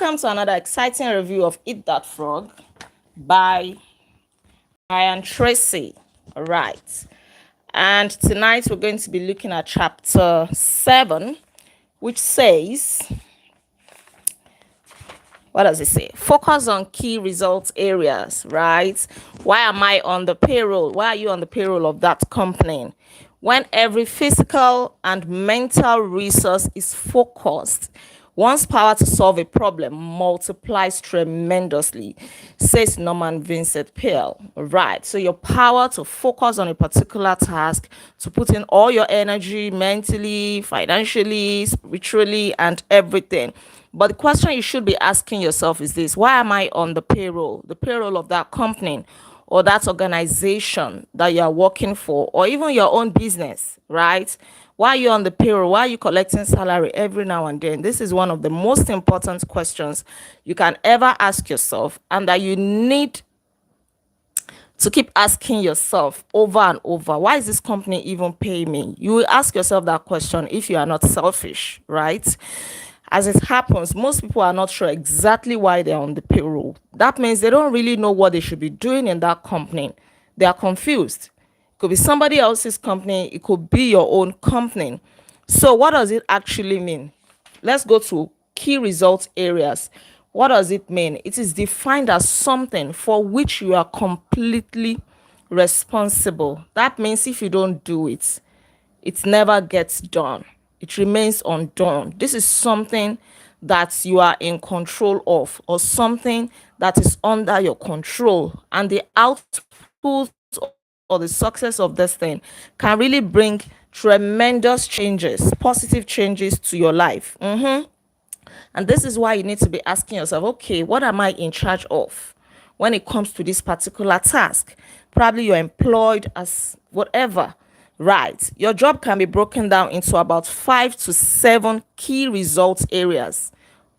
Welcome to another exciting review of Eat That Frog by Brian Tracy. All right. And tonight we're going to be looking at chapter 7, which says, what does it say? Focus on key results areas, right? Why am I on the payroll? Why are you on the payroll of that company? When every physical and mental resource is focused, one's power to solve a problem multiplies tremendously, says Norman Vincent Peale. Right. So your power to focus on a particular task, to put in all your energy mentally, financially, spiritually, and everything. But the question you should be asking yourself is this: why am I on the payroll of that company or that organization that you are working for, or even your own business, right? Why are you on the payroll? Why are you collecting salary every now and then? This is one of the most important questions you can ever ask yourself, and that you need to keep asking yourself over and over. Why is this company even paying me? You will ask yourself that question if you are not selfish, right? As it happens, most people are not sure exactly why they're on the payroll. That means they don't really know what they should be doing in that company. They are confused. It could be somebody else's company. It could be your own company. So what does it actually mean? Let's go to key results areas. What does it mean? It is defined as something for which you are completely responsible. That means if you don't do it, it never gets done. It remains undone. This is something that you are in control of, or something that is under your control. And the output or the success of this thing can really bring tremendous changes, positive changes to your life. And this is why you need to be asking yourself, okay, what am I in charge of when it comes to this particular task? Probably you're employed as whatever. Right. Your job can be broken down into about 5 to 7 key results areas,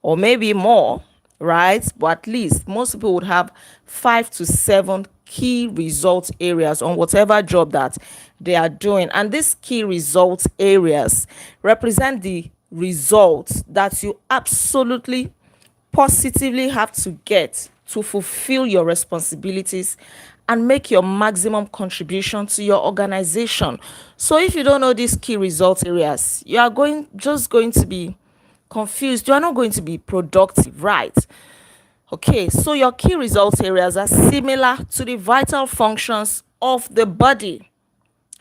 or maybe more, right? But at least most people would have 5 to 7 key results areas on whatever job that they are doing. And these key results areas represent the results that you absolutely positively have to get to fulfill your responsibilities and make your maximum contribution to your organization. So if you don't know these key results areas, you are going to be confused. You are not going to be productive, right? Okay, so your key results areas are similar to the vital functions of the body,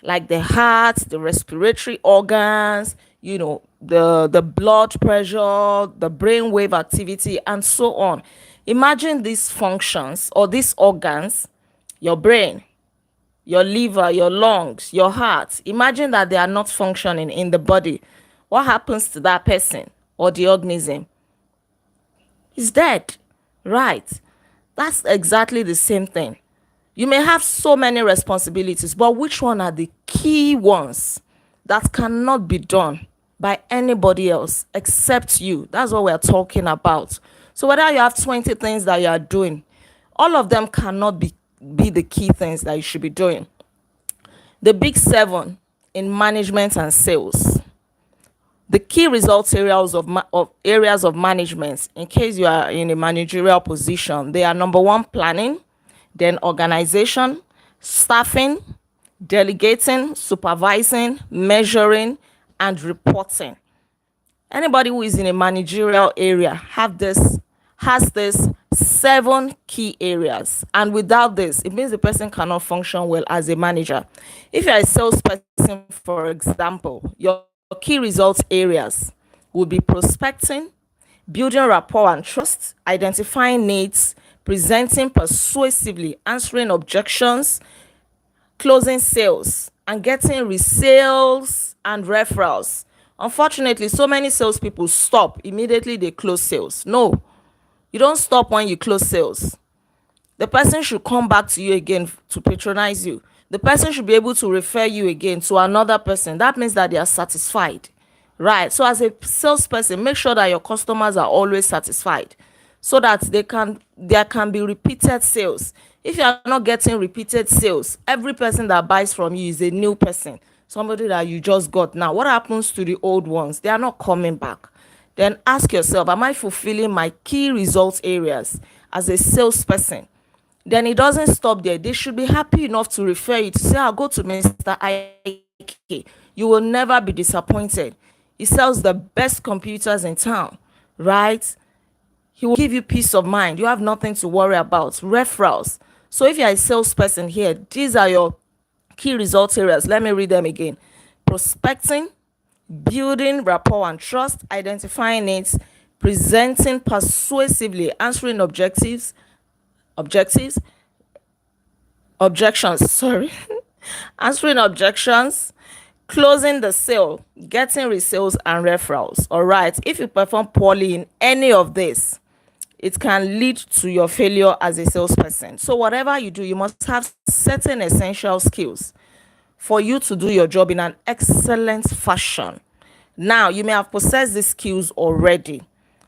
like the heart, the respiratory organs, the blood pressure, the brain wave activity, and so on. Imagine these functions or these organs, your brain, your liver, your lungs, your heart. Imagine that they are not functioning in the body. What happens to that person or the organism? It's dead, right? That's exactly the same thing. You may have so many responsibilities, but which one are the key ones that cannot be done by anybody else except you? That's what we're talking about. So whether you have 20 things that you are doing, all of them cannot be the key things that you should be doing. The big 7 in management and sales. The key results areas of management, in case you are in a managerial position, they are: number 1, planning, then organization, staffing, delegating, supervising, measuring, and reporting. Anybody who is in a managerial area has this 7 key areas, and without this, it means the person cannot function well as a manager. If you're a salesperson, for example, your key results areas will be prospecting, building rapport and trust, identifying needs, presenting persuasively, answering objections, closing sales, and getting resales and referrals. Unfortunately, so many salespeople stop immediately they close sales. No, you don't stop when you close sales. The person should come back to you again to patronize you. The person should be able to refer you again to another person. That means that they are satisfied, right? So as a salesperson, make sure that your customers are always satisfied, so that there can be repeated sales. If you are not getting repeated sales, every person that buys from you is a new person, somebody that you just got now. What happens to the old ones? They are not coming back. Then ask yourself, am I fulfilling my key results areas as a salesperson? Then it doesn't stop there. They should be happy enough to refer you to say, I'll go to Mr. Ike. You will never be disappointed. He sells the best computers in town, right? He will give you peace of mind. You have nothing to worry about. Referrals. So if you're a salesperson here, these are your key result areas. Let me read them again. Prospecting, building rapport and trust, identifying needs, presenting persuasively, answering objectives, objections, sorry, answering objections, closing the sale, getting resales and referrals. All right. If you perform poorly in any of this, it can lead to your failure as a salesperson. So whatever you do, you must have certain essential skills for you to do your job in an excellent fashion. Now, you may have possessed these skills already.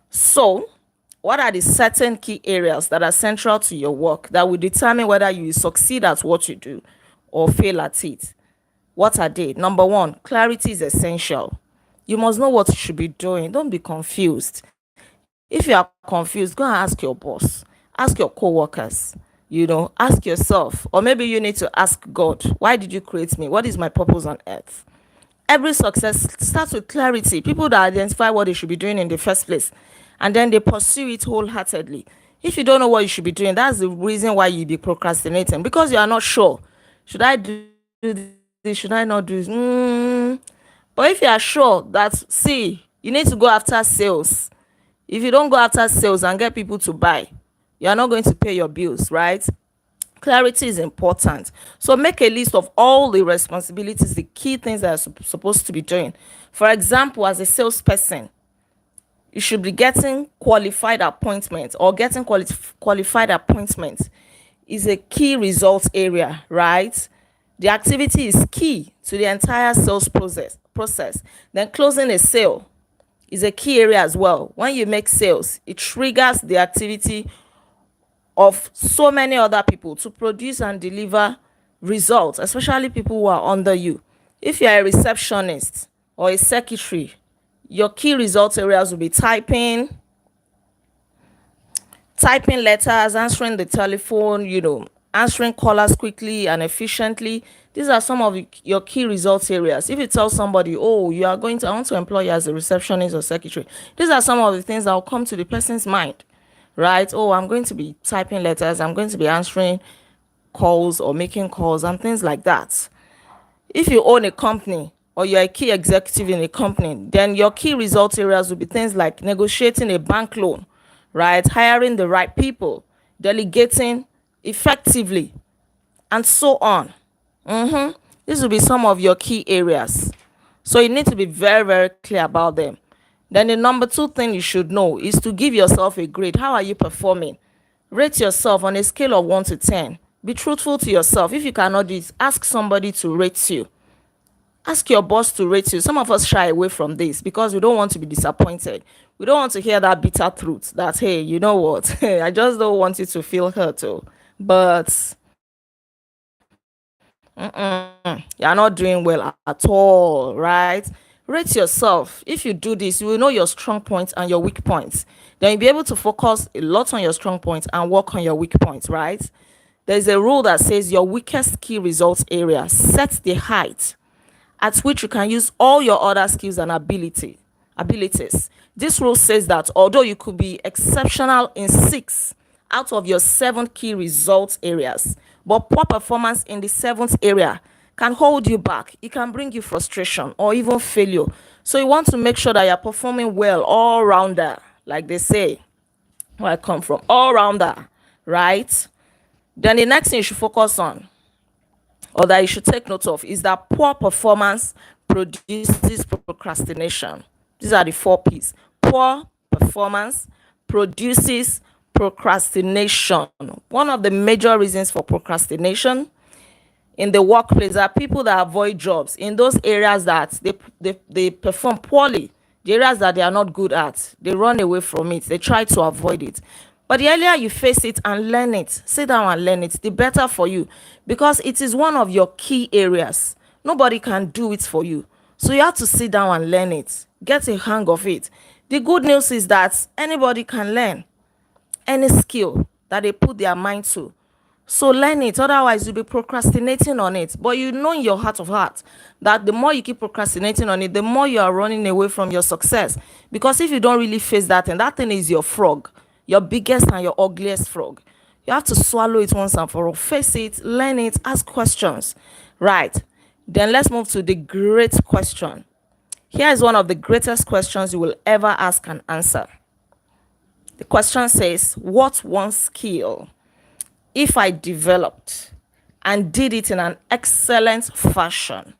So, what are the certain key areas that are central to your work that will determine whether you succeed at what you do or fail at it? What are they? Number one, clarity is essential. You must know what you should be doing. Don't be confused. If you are confused, go and ask your boss, ask your co-workers, ask yourself, or maybe you need to ask God, why did you create me? What is my purpose on earth? Every success starts with clarity. People that identify what they should be doing in the first place, and then they pursue it wholeheartedly. If you don't know what you should be doing, that's the reason why you be procrastinating, because you are not sure. Should I do this? Should I not do this? But if you are sure that, see, you need to go after sales. If you don't go after sales and get people to buy, you are not going to pay your bills, right? Clarity is important. So make a list of all the responsibilities, the key things that you're supposed to be doing. For example, as a salesperson, you should be getting qualified appointments, or getting qualified appointments is a key results area, right? The activity is key to the entire sales process. Then closing a sale is a key area as well. When you make sales, it triggers the activity of so many other people to produce and deliver results, especially people who are under you. If you are a receptionist or a secretary, your key results areas will be typing letters, answering the telephone, answering callers quickly and efficiently. These are some of your key results areas. If you tell somebody, oh, I want to employ you as a receptionist or secretary, these are some of the things that will come to the person's mind, right? Oh, I'm going to be typing letters, I'm going to be answering calls or making calls and things like that. If you own a company or you're a key executive in a company, then your key result areas will be things like negotiating a bank loan, right? Hiring the right people, delegating effectively, and so on. This will be some of your key areas. So you need to be very, very clear about them. Then the number 2 thing you should know is to give yourself a grade. How are you performing? Rate yourself on a scale of 1 to 10. Be truthful to yourself. If you cannot do it, ask somebody to rate you. Ask your boss to rate you. Some of us shy away from this because we don't want to be disappointed. We don't want to hear that bitter truth that, hey, you know what? I just don't want you to feel hurt. But you're not doing well at all, right? Rate yourself. If you do this, you will know your strong points and your weak points. Then you'll be able to focus a lot on your strong points and work on your weak points, right? There's a rule that says your weakest key results area sets the height at which you can use all your other skills and abilities. This rule says that although you could be exceptional in 6 out of your 7 key results areas, but poor performance in the 7th area can hold you back. It can bring you frustration or even failure. So you want to make sure that you're performing well, all rounder, like they say where I come from, all rounder, right? Then the next thing you should focus on, or that you should take note of, is that poor performance produces procrastination. These are the 4 P's. Poor performance produces procrastination. One of the major reasons for procrastination in the workplace are people that avoid jobs in those areas that they perform poorly, the areas that they are not good at. They run away from it. They try to avoid it. But the earlier you face it and learn it, sit down and learn it, the better for you, because it is one of your key areas. Nobody can do it for you. So you have to sit down and learn it. Get a hang of it. The good news is that anybody can learn any skill that they put their mind to. So learn it, otherwise you'll be procrastinating on it. But you know in your heart of heart that the more you keep procrastinating on it, the more you are running away from your success. Because if you don't really face that thing is your frog, your biggest and your ugliest frog. You have to swallow it once and for all. Face it, learn it, ask questions. Right. Then let's move to the great question. Here is one of the greatest questions you will ever ask and answer. The question says, what one skill, if I developed and did it in an excellent fashion,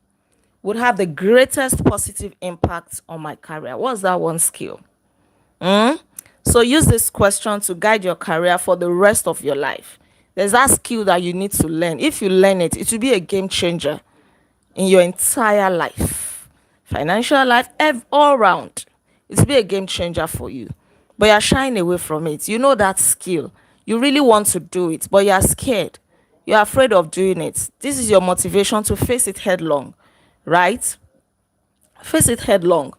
would have the greatest positive impact on my career? What's that one skill? So use this question to guide your career for the rest of your life. There's that skill that you need to learn. If you learn it, it will be a game changer in your entire life, financial life, all round. It will be a game changer for you. But you're shying away from it. You know that skill. You really want to do it, but you're scared. You're afraid of doing it. This is your motivation to face it headlong, right? Face it headlong.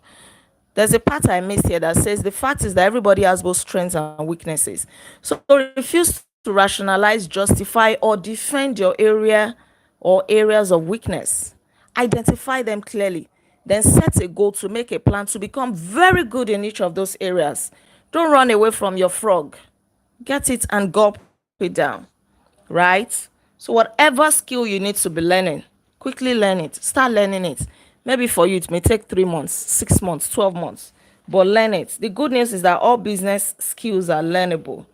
There's a part I missed here that says the fact is that everybody has both strengths and weaknesses. So refuse to rationalize, justify, or defend your area or areas of weakness. Identify them clearly. Then set a goal to make a plan to become very good in each of those areas. Don't run away from your frog. Get it and gulp it down, right? So whatever skill you need to be learning, quickly learn it. Start learning it. Maybe for you, it may take 3 months, 6 months, 12 months, but learn it. The good news is that all business skills are learnable.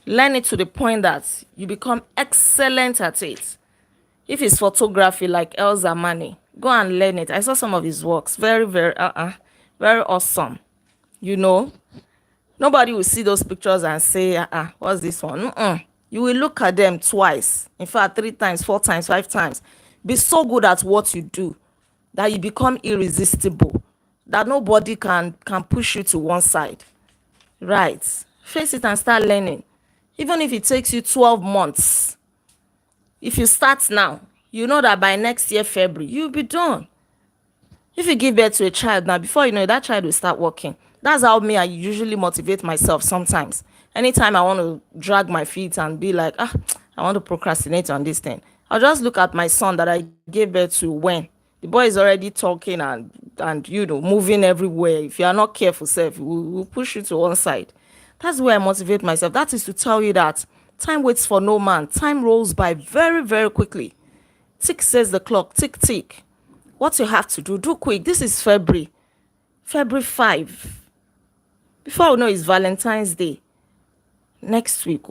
Learn it to the point that you become excellent at it. If it's photography like El Zamani, go and learn it. I saw some of his works. Very, very, very awesome. You know, nobody will see those pictures and say, what's this one? You will look at them twice. In fact, 3 times, 4 times, 5 times. Be so good at what you do that you become irresistible, that nobody can push you to one side. Right. Face it and start learning. Even if it takes you 12 months, if you start now, you know that by next year, February, you'll be done. If you give birth to a child now, before you know it, that child will start working. That's how I usually motivate myself sometimes. Anytime I want to drag my feet and be like, I want to procrastinate on this thing, I'll just look at my son that I gave birth to when the boy is already talking and moving everywhere. If you are not careful, we'll push you to one side. That's where I motivate myself. That is to tell you that time waits for no man. Time rolls by very, very quickly. Tick says the clock. Tick, tick. What you have to do quick. This is February 5. Before we know it's Valentine's Day next week.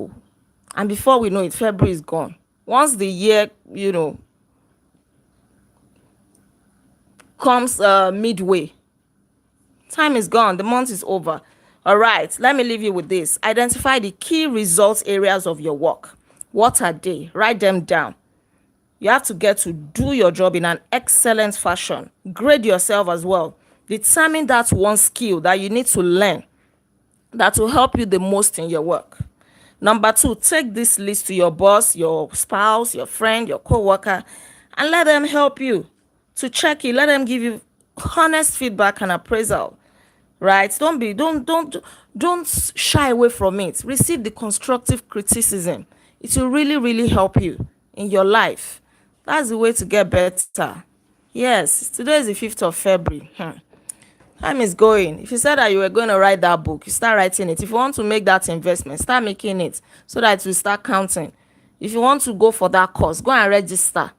And before we know it, February is gone. Once the year, comes midway, time is gone. The month is over. All right, let me leave you with this. Identify the key results areas of your work. What are they? Write them down. You have to get to do your job in an excellent fashion. Grade yourself as well. Determine that one skill that you need to learn that will help you the most in your work. Number 2, take this list to your boss, your spouse, your friend, your co-worker, and let them help you to check it. Let them give you honest feedback and appraisal. Right? Don't shy away from it. Receive the constructive criticism. It will really, really help you in your life. That's the way to get better. Yes, today is the 5th of February. Time is going. If you said that you were going to write that book, you start writing it. If you want to make that investment, start making it so that it will start counting. If you want to go for that course, go and register.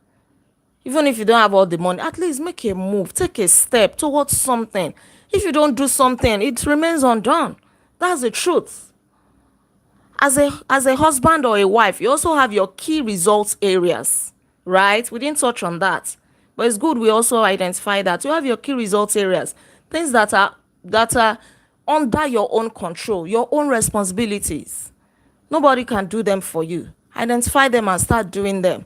Even if you don't have all the money, at least make a move. Take a step towards something. If you don't do something, it remains undone. That's the truth. As a husband or a wife, you also have your key results areas, right? We didn't touch on that. But it's good we also identify that. You have your key results areas. Things that are under your own control, your own responsibilities. Nobody can do them for you. Identify them and start doing them.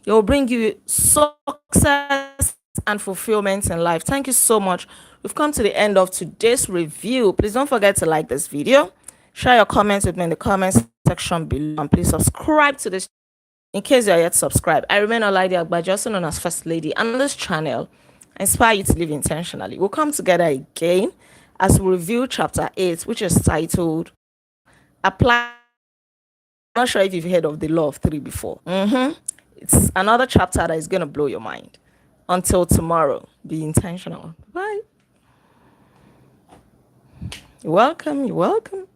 It will bring you success and fulfillment in life. Thank you so much. We've come to the end of today's review. Please don't forget to like this video. Share your comments with me in the comments section below. And please subscribe to this in case you're yet subscribed. I remain Olaide Agbaje, also known as First Lady. And on this channel, I inspire you to live intentionally. We'll come together again as we review chapter 8, which is titled Apply. I'm not sure if you've heard of the law of three before. It's another chapter that is going to blow your mind. Until tomorrow, be intentional. Bye. You're welcome. You're welcome.